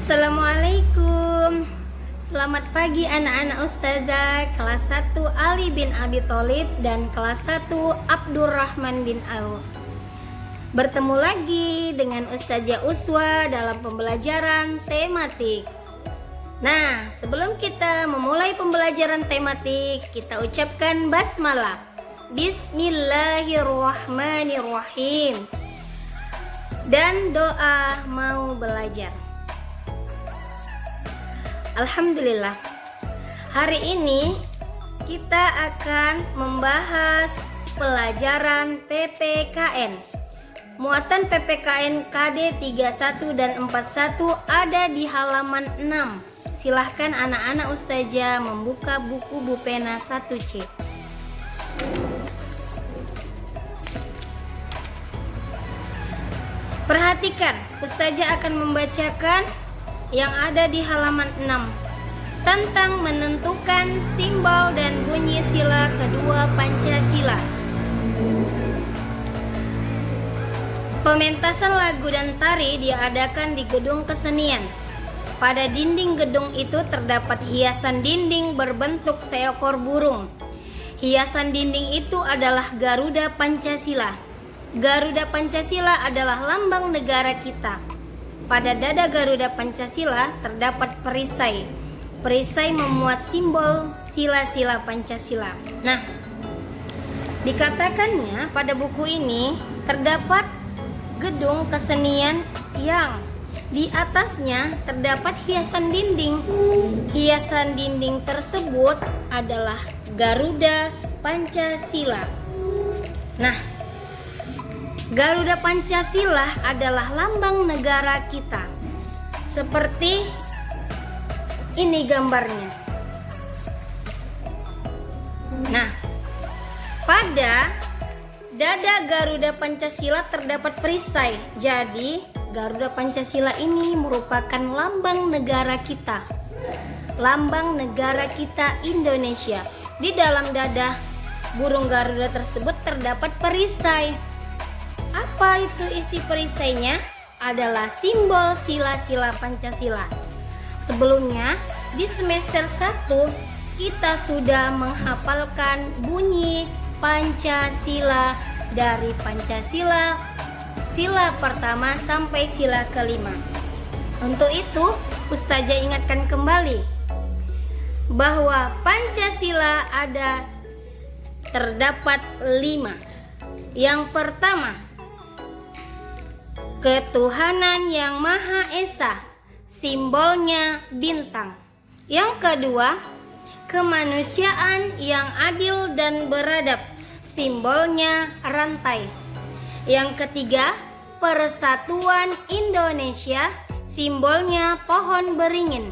Assalamualaikum. Selamat pagi anak-anak Ustazah kelas 1 Ali bin Abi Thalib dan kelas 1 Abdurrahman bin Auf. Bertemu lagi dengan Ustazah Uswa dalam pembelajaran tematik. Nah, sebelum kita memulai pembelajaran tematik, kita ucapkan basmalah. Bismillahirrahmanirrahim. Dan doa mau belajar. Alhamdulillah, hari ini kita akan membahas pelajaran PPKN. Muatan PPKN KD 31 dan 41 ada di halaman 6. Silahkan anak-anak Ustazah membuka buku Bupena 1C. Perhatikan, Ustazah akan membacakan yang ada di halaman 6 tentang menentukan simbol dan bunyi sila kedua Pancasila. Pementasan lagu dan tari diadakan di gedung kesenian. Pada dinding gedung itu terdapat hiasan dinding berbentuk seekor burung. Hiasan dinding itu adalah Garuda Pancasila. Garuda Pancasila adalah lambang negara kita. Pada dada Garuda Pancasila terdapat perisai. Perisai memuat simbol sila-sila Pancasila. Nah, dikatakannya pada buku ini terdapat gedung kesenian yang di atasnya terdapat hiasan dinding. Hiasan dinding tersebut adalah Garuda Pancasila. Nah, Garuda Pancasila adalah lambang negara kita. Seperti ini gambarnya. Nah, pada dada Garuda Pancasila terdapat perisai. Jadi, Garuda Pancasila ini merupakan lambang negara kita. Lambang negara kita Indonesia. Di dalam dada burung Garuda tersebut terdapat perisai. Apa itu isi perisainya? Adalah simbol sila-sila Pancasila. Sebelumnya di semester 1 kita sudah menghafalkan bunyi Pancasila dari Pancasila sila pertama sampai sila kelima. Untuk itu Ustazah ingatkan kembali bahwa Pancasila terdapat 5. Yang pertama, ketuhanan yang Maha Esa, simbolnya bintang. Yang kedua, kemanusiaan yang adil dan beradab, simbolnya rantai. Yang ketiga, persatuan Indonesia, simbolnya pohon beringin.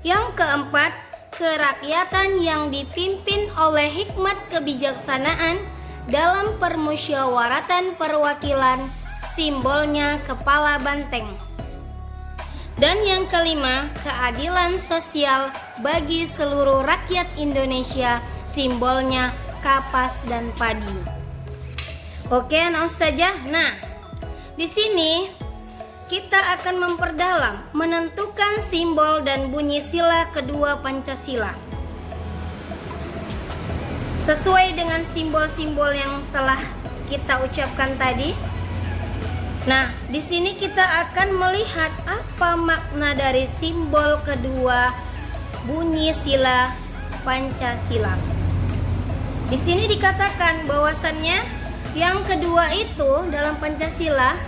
Yang keempat, kerakyatan yang dipimpin oleh hikmat kebijaksanaan dalam permusyawaratan perwakilan, simbolnya kepala banteng. Dan yang kelima, keadilan sosial bagi seluruh rakyat Indonesia, simbolnya kapas dan padi. Oke, anak Ustazah. Nah, di sini kita akan memperdalam menentukan simbol dan bunyi sila kedua Pancasila. Sesuai dengan simbol-simbol yang telah kita ucapkan tadi. Nah, di sini kita akan melihat apa makna dari simbol kedua bunyi sila Pancasila. Di sini dikatakan bahwasannya yang kedua itu dalam Pancasila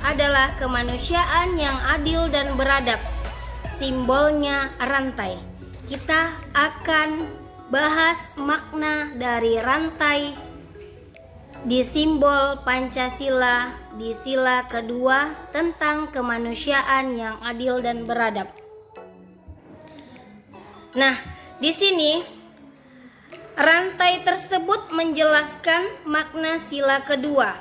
adalah kemanusiaan yang adil dan beradab. Simbolnya rantai. Kita akan bahas makna dari rantai di simbol Pancasila di sila kedua tentang kemanusiaan yang adil dan beradab. Nah, di sini rantai tersebut menjelaskan makna sila kedua.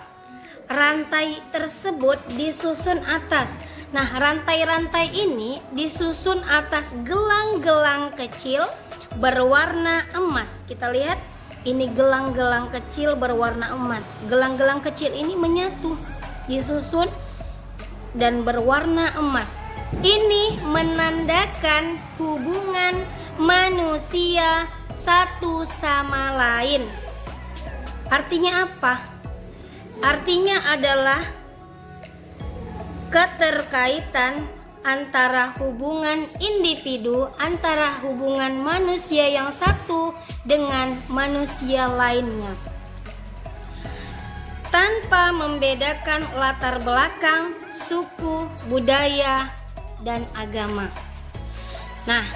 Rantai tersebut disusun atas. Nah, rantai-rantai ini disusun atas gelang-gelang kecil berwarna emas. Kita lihat, ini gelang-gelang kecil berwarna emas. Gelang-gelang kecil ini menyatu, disusun dan berwarna emas. Ini menandakan hubungan manusia satu sama lain. Artinya apa? Artinya adalah keterkaitan antara hubungan individu, antara hubungan manusia yang satu dengan manusia lainnya, tanpa membedakan latar belakang, suku, budaya, dan agama. Nah,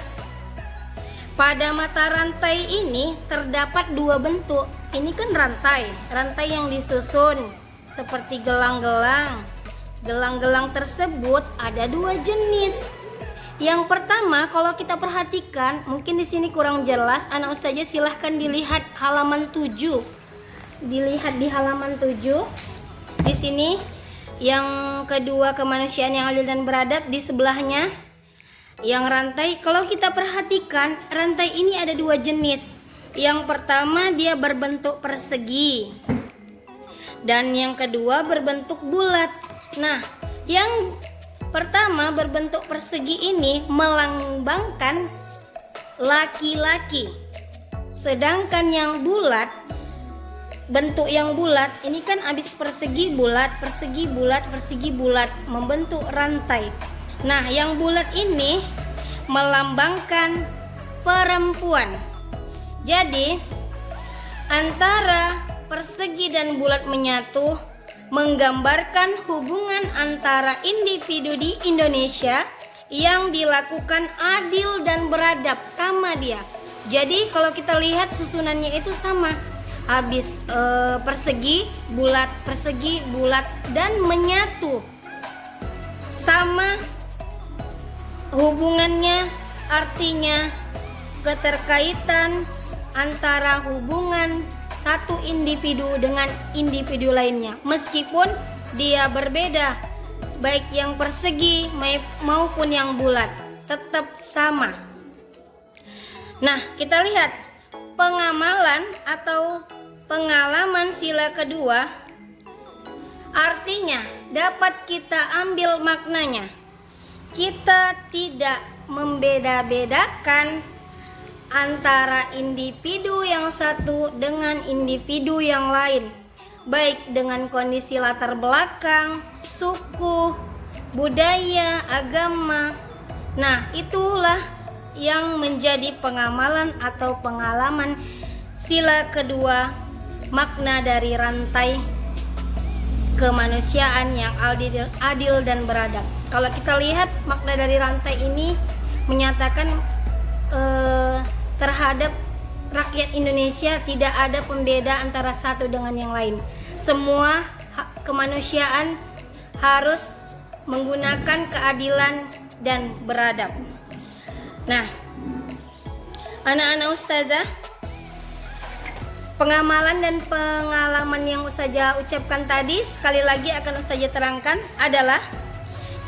pada mata rantai ini terdapat dua bentuk. Ini kan rantai yang disusun seperti gelang-gelang. Gelang-gelang tersebut ada dua jenis. Yang pertama, kalau kita perhatikan, mungkin di sini kurang jelas, anak ustazah silahkan dilihat halaman 7. Dilihat di halaman 7. Di sini yang kedua, kemanusiaan yang adil dan beradab, di sebelahnya yang rantai. Kalau kita perhatikan, rantai ini ada dua jenis. Yang pertama, dia berbentuk persegi, dan yang kedua berbentuk bulat. Nah, yang pertama berbentuk persegi ini melambangkan laki-laki, sedangkan yang bulat, bentuk yang bulat ini kan habis persegi bulat, persegi bulat, persegi bulat, membentuk rantai. Nah, yang bulat ini melambangkan perempuan. Jadi, antara persegi dan bulat menyatu menggambarkan hubungan antara individu di Indonesia yang dilakukan adil dan beradab, sama dia. Jadi, kalau kita lihat susunannya itu sama. Habis persegi, bulat, dan menyatu. Sama hubungannya, artinya keterkaitan antara hubungan satu individu dengan individu lainnya, meskipun dia berbeda, baik yang persegi maupun yang bulat, tetap sama. Nah, kita lihat pengamalan atau pengalaman sila kedua, artinya dapat kita ambil maknanya. Kita tidak membeda-bedakan antara individu yang satu dengan individu yang lain, baik dengan kondisi latar belakang, suku, budaya, agama. Nah, itulah yang menjadi pengamalan atau pengalaman sila kedua, makna dari rantai kemanusiaan yang adil dan beradab. Kalau kita lihat, makna dari rantai ini menyatakan terhadap rakyat Indonesia tidak ada pembeda antara satu dengan yang lain. Semua kemanusiaan harus menggunakan keadilan dan beradab. Nah, anak-anak ustazah, pengamalan dan pengalaman yang ustazah ucapkan tadi, sekali lagi akan ustazah terangkan adalah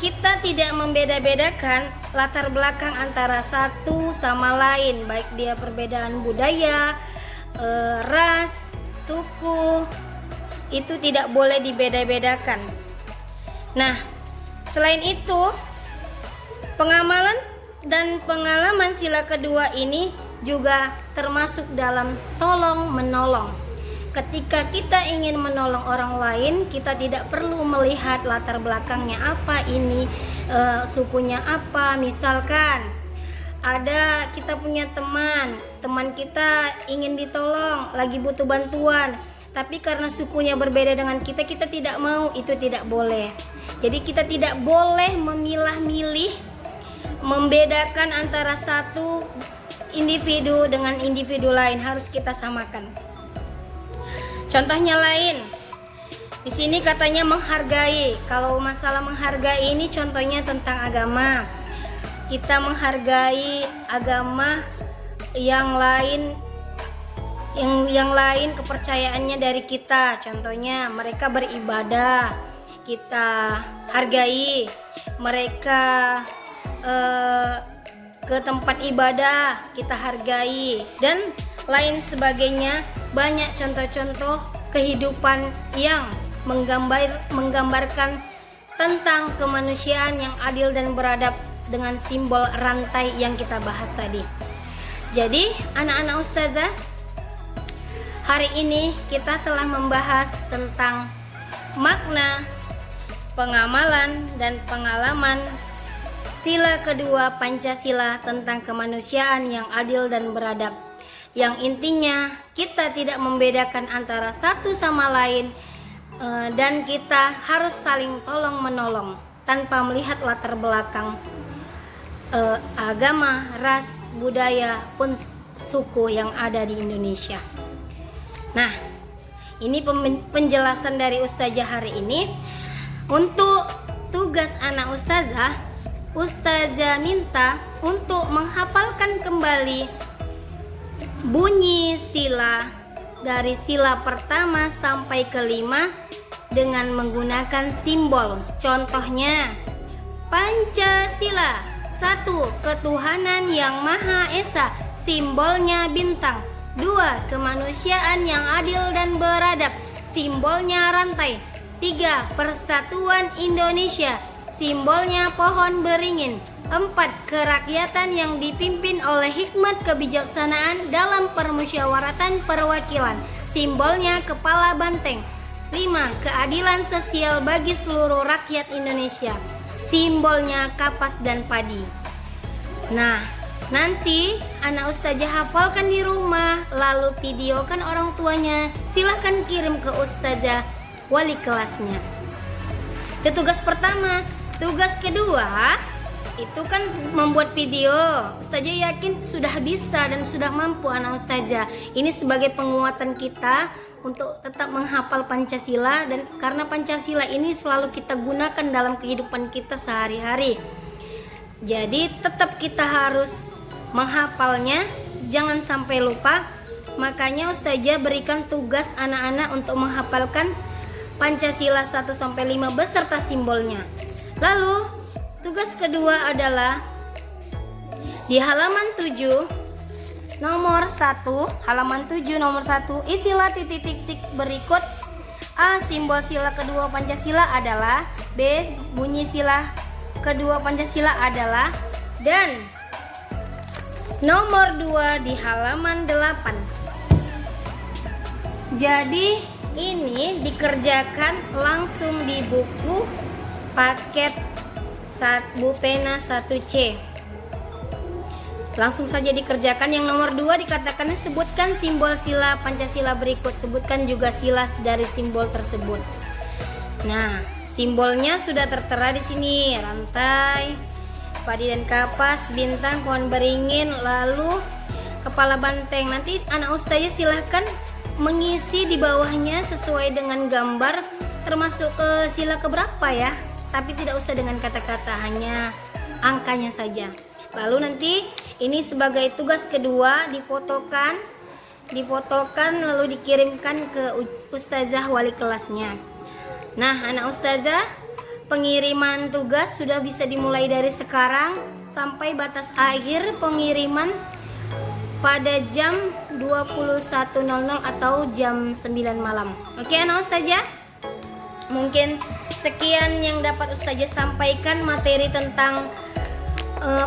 kita tidak membeda-bedakan latar belakang antara satu sama lain, baik dia perbedaan budaya, ras, suku, itu tidak boleh dibeda-bedakan. Nah, selain itu, pengamalan dan pengalaman sila kedua ini juga termasuk dalam tolong menolong. Ketika kita ingin menolong orang lain, kita tidak perlu melihat latar belakangnya apa, ini sukunya apa. Misalkan ada kita punya teman kita ingin ditolong, lagi butuh bantuan, tapi karena sukunya berbeda dengan kita tidak mau, itu tidak boleh. Jadi kita tidak boleh memilah-milih, membedakan antara satu individu dengan individu lain, harus kita samakan. Contohnya lain, di sini katanya menghargai. Kalau masalah menghargai ini contohnya tentang agama. Kita menghargai agama yang lain, yang lain kepercayaannya dari kita. Contohnya mereka beribadah, kita hargai. Mereka ke tempat ibadah, kita hargai, dan lain sebagainya. Banyak contoh-contoh kehidupan yang menggambarkan tentang kemanusiaan yang adil dan beradab dengan simbol rantai yang kita bahas tadi. Jadi anak-anak ustazah, hari ini kita telah membahas tentang makna, pengamalan, dan pengalaman sila kedua Pancasila tentang kemanusiaan yang adil dan beradab. Yang intinya kita tidak membedakan antara satu sama lain, dan kita harus saling tolong menolong tanpa melihat latar belakang agama, ras, budaya, pun suku yang ada di Indonesia. Nah, ini penjelasan dari ustazah hari ini. Untuk tugas anak ustazah, ustazah minta untuk menghafalkan kembali bunyi sila dari sila pertama sampai kelima dengan menggunakan simbol. Contohnya, Pancasila, 1. Ketuhanan yang Maha Esa, simbolnya bintang. 2. Kemanusiaan yang adil dan beradab, simbolnya rantai. 3. Persatuan Indonesia, simbolnya pohon beringin. 4. Kerakyatan yang dipimpin oleh hikmat kebijaksanaan dalam permusyawaratan perwakilan, simbolnya kepala banteng. 5. Keadilan sosial bagi seluruh rakyat Indonesia, simbolnya kapas dan padi. Nah, nanti anak ustazah hafalkan di rumah, lalu videokan orang tuanya. Silahkan kirim ke ustazah wali kelasnya. Itu tugas pertama. Tugas kedua itu kan membuat video. Ustazah yakin sudah bisa dan sudah mampu anak ustazah. Ini sebagai penguatan kita untuk tetap menghafal Pancasila, dan karena Pancasila ini selalu kita gunakan dalam kehidupan kita sehari-hari. Jadi tetap kita harus menghafalnya, jangan sampai lupa. Makanya ustazah berikan tugas anak-anak untuk menghafalkan Pancasila 1-5 beserta simbolnya. Lalu tugas kedua adalah di halaman 7 nomor 1, halaman 7 nomor 1, isilah titik-titik berikut. A. Simbol sila kedua Pancasila adalah. B. Bunyi sila kedua Pancasila adalah. Dan nomor 2 di halaman 8. Jadi ini dikerjakan langsung di buku paket Bupena 1C. Langsung saja dikerjakan. Yang nomor 2 dikatakan sebutkan simbol sila Pancasila berikut. Sebutkan juga sila dari simbol tersebut. Nah, simbolnya sudah tertera di sini. Rantai, padi dan kapas, bintang, pohon beringin, lalu kepala banteng. Nanti anak ustazah silahkan mengisi di bawahnya sesuai dengan gambar, termasuk ke sila keberapa ya. Tapi tidak usah dengan kata-kata, hanya angkanya saja. Lalu nanti ini sebagai tugas kedua difotokan lalu dikirimkan ke ustazah wali kelasnya. Nah, anak ustazah, pengiriman tugas sudah bisa dimulai dari sekarang sampai batas akhir pengiriman pada jam 21.00 atau jam 9 malam. Oke anak ustazah? Mungkin sekian yang dapat ustazah sampaikan materi tentang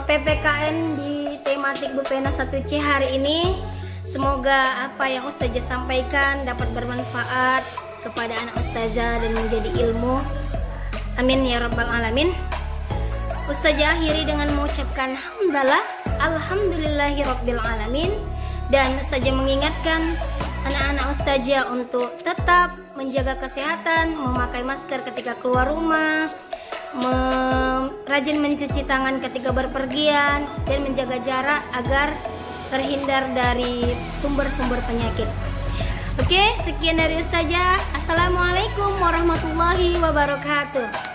PPKN di tematik Bupena 1C hari ini. Semoga apa yang ustazah sampaikan dapat bermanfaat kepada anak ustazah dan menjadi ilmu. Amin ya rabbal alamin. Ustazah akhiri dengan mengucapkan hamdalah, alhamdulillahi rabbil alamin. Dan ustazah mengingatkan anak-anak ustazah untuk tetap menjaga kesehatan, memakai masker ketika keluar rumah, rajin mencuci tangan ketika berpergian, dan menjaga jarak agar terhindar dari sumber-sumber penyakit. Oke, sekian dari ustazah. Assalamualaikum warahmatullahi wabarakatuh.